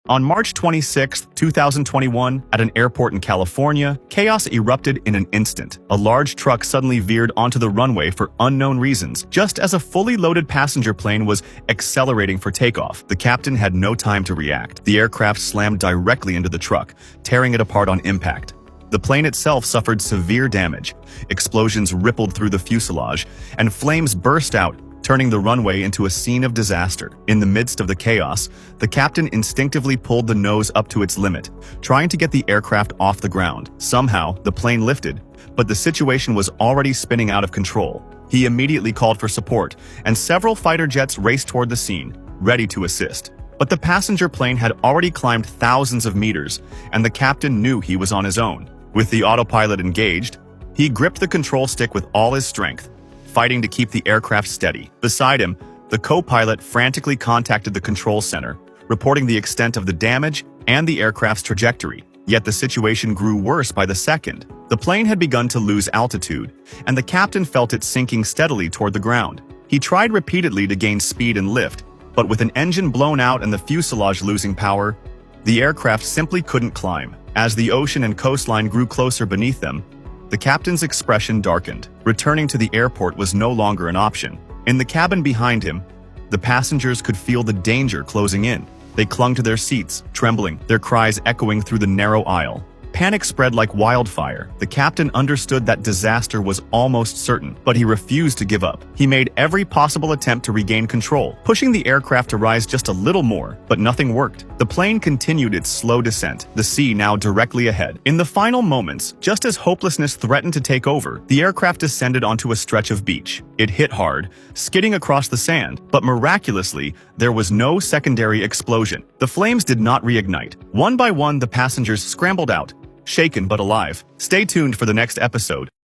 On March 26, 2021, at an airport in California, chaos erupted in an instant. A large truck suddenly veered onto the runway for unknown reasons, just as a fully loaded passenger plane was accelerating for takeoff. The captain had no time to react. The aircraft slammed directly into the truck, tearing it apart on impact. The plane itself suffered severe damage. Explosions rippled through the fuselage, and flames burst out, turning the runway into a scene of disaster. In the midst of the chaos, the captain instinctively pulled the nose up to its limit, trying to get the aircraft off the ground. Somehow, the plane lifted, but the situation was already spinning out of control. He immediately called for support, and several fighter jets raced toward the scene, ready to assist. But the passenger plane had already climbed thousands of meters, and the captain knew he was on his own. With the autopilot engaged, he gripped the control stick with all his strength, fighting to keep the aircraft steady. Beside him, the co-pilot frantically contacted the control center, reporting the extent of the damage and the aircraft's trajectory. Yet the situation grew worse by the second. The plane had begun to lose altitude, and the captain felt it sinking steadily toward the ground. He tried repeatedly to gain speed and lift, but with an engine blown out and the fuselage losing power, the aircraft simply couldn't climb. As the ocean and coastline grew closer beneath them, the captain's expression darkened. Returning to the airport was no longer an option. In the cabin behind him, the passengers could feel the danger closing in. They clung to their seats, trembling, their cries echoing through the narrow aisle. Panic spread like wildfire. The captain understood that disaster was almost certain, but he refused to give up. He made every possible attempt to regain control, pushing the aircraft to rise just a little more, but nothing worked. The plane continued its slow descent, the sea now directly ahead. In the final moments, just as hopelessness threatened to take over, the aircraft descended onto a stretch of beach. It hit hard, skidding across the sand, but miraculously, there was no secondary explosion. The flames did not reignite. One by one, the passengers scrambled out, shaken but alive. Stay tuned for the next episode.